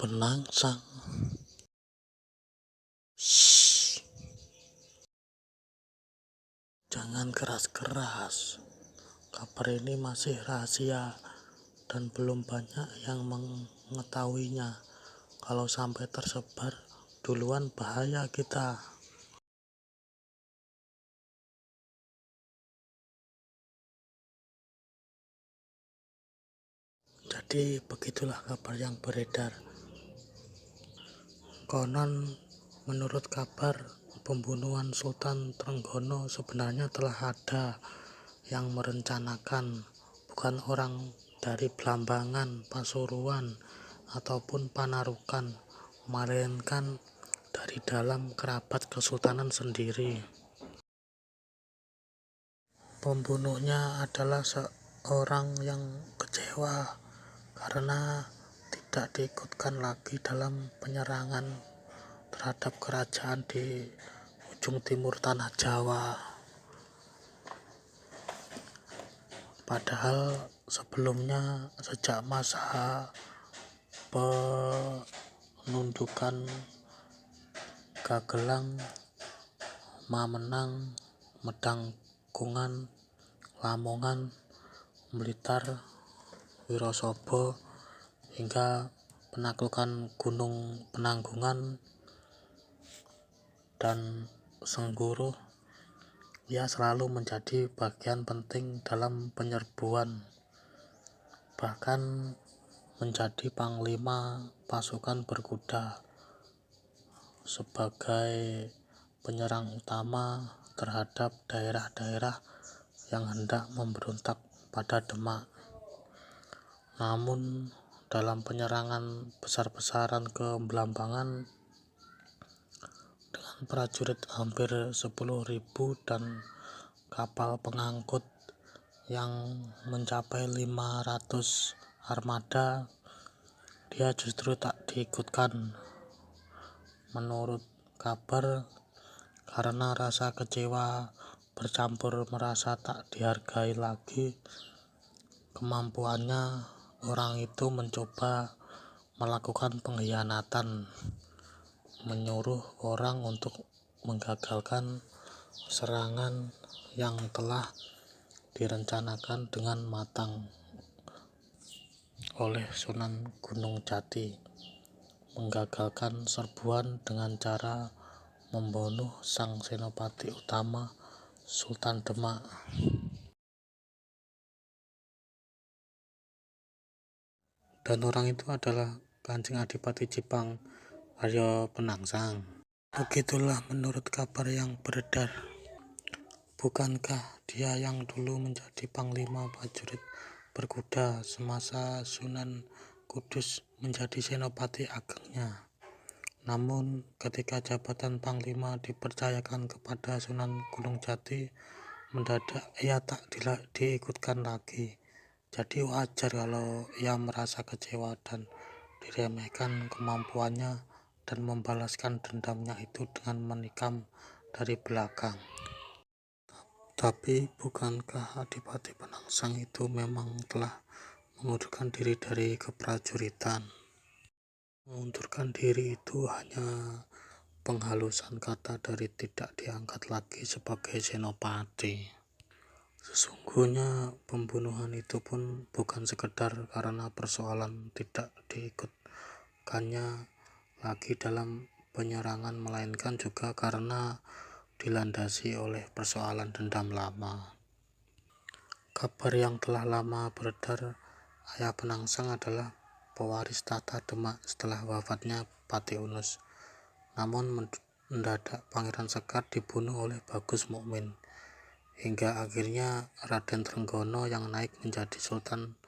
Penangsang. Shh, jangan keras-keras. Kabar ini masih rahasia dan belum banyak yang mengetahuinya. Kalau sampai tersebar duluan, bahaya kita. Jadi begitulah kabar yang beredar. Konon menurut kabar, pembunuhan Sultan Trenggono sebenarnya telah ada yang merencanakan, bukan orang dari Blambangan, Pasuruan, ataupun Panarukan, melainkan dari dalam kerabat kesultanan sendiri. Pembunuhnya adalah seorang yang kecewa karena tidak diikutkan lagi dalam penyerangan terhadap kerajaan di ujung timur tanah Jawa. Padahal sebelumnya, sejak masa penundukan Gagelang, Mamenang, Medangkungan, Lamongan, Blitar, Wirosobo, hingga penaklukan Gunung Penanggungan dan Sengguruh, ia selalu menjadi bagian penting dalam penyerbuan, bahkan menjadi panglima pasukan berkuda sebagai penyerang utama terhadap daerah-daerah yang hendak memberontak pada Demak. Namun dalam penyerangan besar-besaran ke Blambangan dengan prajurit hampir 10.000 dan kapal pengangkut yang mencapai 500 armada, dia justru tak diikutkan. Menurut kabar, karena rasa kecewa bercampur merasa tak dihargai lagi kemampuannya, orang itu mencoba melakukan pengkhianatan, menyuruh orang untuk menggagalkan serangan yang telah direncanakan dengan matang oleh Sunan Gunung Jati, menggagalkan serbuan dengan cara membunuh sang senopati utama Sultan Demak. Dan orang itu adalah Kanjeng Adipati Jipang Arya Penangsang. Begitulah menurut kabar yang beredar. Bukankah dia yang dulu menjadi panglima prajurit berkuda semasa Sunan Kudus menjadi senopati agengnya? Namun ketika jabatan panglima dipercayakan kepada Sunan Gunung Jati, mendadak ia tak diikutkan lagi. Jadi wajar kalau ia merasa kecewa dan diremehkan kemampuannya dan membalaskan dendamnya itu dengan menikam dari belakang. Tapi bukankah Adipati Penangsang itu memang telah mengundurkan diri dari keprajuritan? Mengundurkan diri itu hanya penghalusan kata dari tidak diangkat lagi sebagai senopati. Sesungguhnya pembunuhan itu pun bukan sekedar karena persoalan tidak diikutkannya lagi dalam penyerangan, melainkan juga karena dilandasi oleh persoalan dendam lama. Kabar yang telah lama beredar, Ayah Penangsang adalah pewaris tata Demak setelah wafatnya Pati Unus. Namun mendadak Pangeran Sekar dibunuh oleh Bagus Mukmin, hingga akhirnya Raden Trenggono yang naik menjadi Sultan.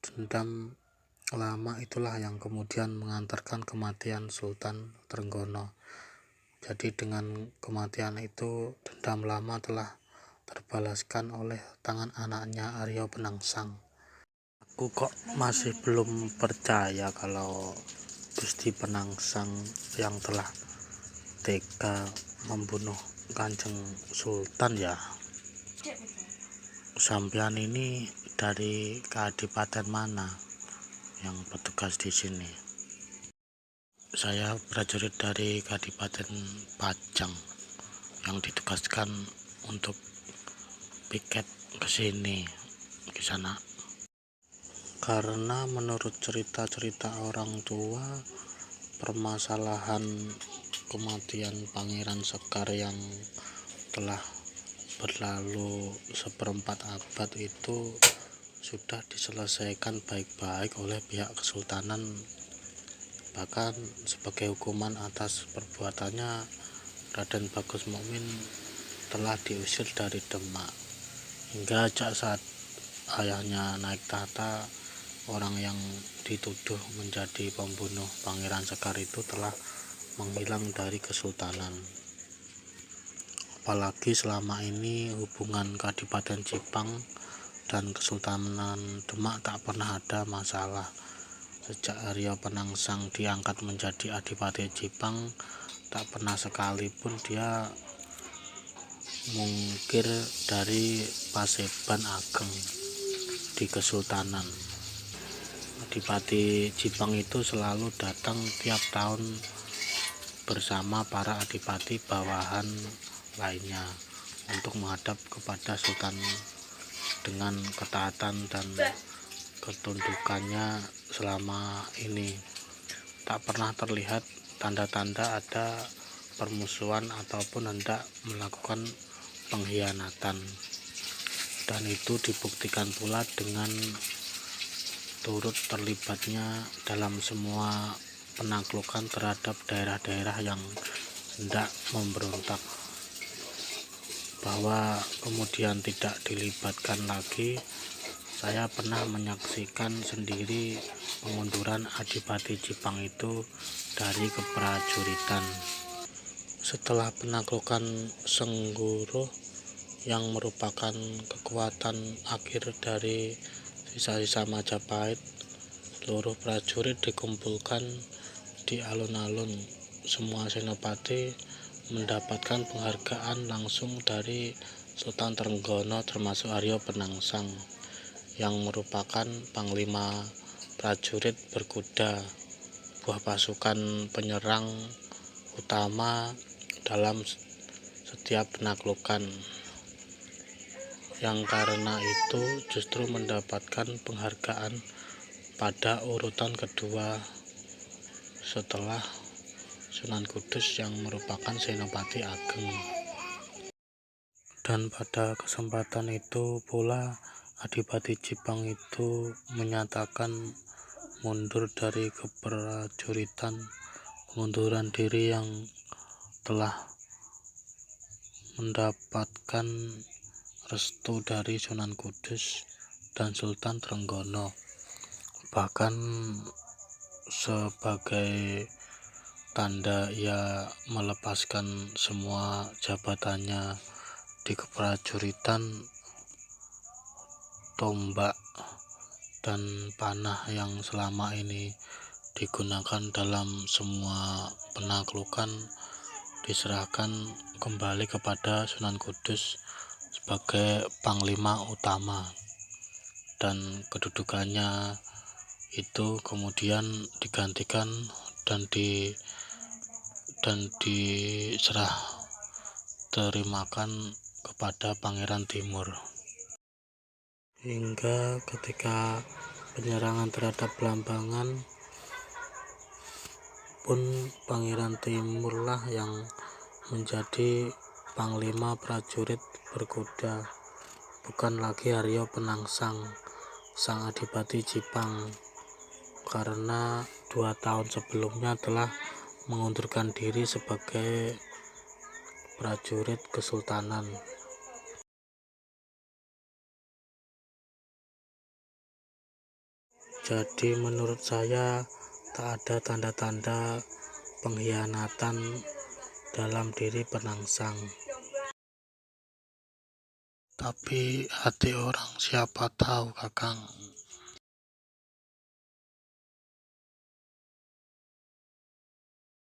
Dendam lama itulah yang kemudian mengantarkan kematian Sultan Trenggono. Jadi dengan kematian itu, dendam lama telah terbalaskan oleh tangan anaknya Arya Penangsang. Aku kok masih belum percaya kalau Gusti Penangsang yang telah tega membunuh Kanjeng Sultan ya. Sampean ini dari Kadipaten mana yang bertugas di sini? saya prajurit dari Kadipaten Pajang yang ditugaskan untuk piket ke sini, ke sana. Karena menurut cerita-cerita orang tua, permasalahan kematian Pangeran Sekar yang telah berlalu seperempat abad itu sudah diselesaikan baik-baik oleh pihak kesultanan. Bahkan sebagai hukuman atas perbuatannya, Raden Bagus Mukmin telah diusir dari Demak. Hingga saat ayahnya naik tahta, orang yang dituduh menjadi pembunuh Pangeran Sekar itu telah menghilang dari kesultanan. Apalagi selama ini hubungan Kadipaten Jipang dan Kesultanan Demak tak pernah ada masalah. Sejak Arya Penangsang diangkat menjadi Adipati Jipang, tak pernah sekalipun dia mungkir dari Paseban Ageng di Kesultanan. Adipati Jipang itu selalu datang tiap tahun bersama para adipati bawahan lainnya untuk menghadap kepada Sultan dengan ketaatan dan ketundukannya. Selama ini tak pernah terlihat tanda-tanda ada permusuhan ataupun hendak melakukan pengkhianatan, dan itu dibuktikan pula dengan turut terlibatnya dalam semua penaklukan terhadap daerah-daerah yang hendak memberontak. Bahwa kemudian tidak dilibatkan lagi, saya pernah menyaksikan sendiri pengunduran Adipati Jipang itu dari keprajuritan. Setelah penaklukan Sengguru yang merupakan kekuatan akhir dari sisa-sisa Majapahit, seluruh prajurit dikumpulkan di alun-alun. Semua senopati mendapatkan penghargaan langsung dari Sultan Trenggono, termasuk Arya Penangsang yang merupakan panglima prajurit berkuda, buah pasukan penyerang utama dalam setiap penaklukan, yang karena itu justru mendapatkan penghargaan pada urutan kedua setelah Sunan Kudus yang merupakan Senopati Ageng. Dan pada kesempatan itu pula Adipati Jipang itu menyatakan mundur dari keprajuritan, pengunduran diri yang telah mendapatkan restu dari Sunan Kudus dan Sultan Trenggono. Bahkan sebagai tanda ia melepaskan semua jabatannya di keprajuritan, tombak dan panah yang selama ini digunakan dalam semua penaklukan diserahkan kembali kepada Sunan Kudus sebagai panglima utama, dan kedudukannya itu kemudian digantikan dan diserah terimakan kepada Pangeran Timur. Hingga ketika penyerangan terhadap Blambangan pun Pangeran Timurlah yang menjadi panglima prajurit berkuda, bukan lagi Arya Penangsang, sang Adipati Jipang, karena 2 tahun sebelumnya telah mengundurkan diri sebagai prajurit kesultanan. Jadi menurut saya tak ada tanda-tanda pengkhianatan dalam diri Penangsang. Tapi hati orang siapa tahu, Kakang.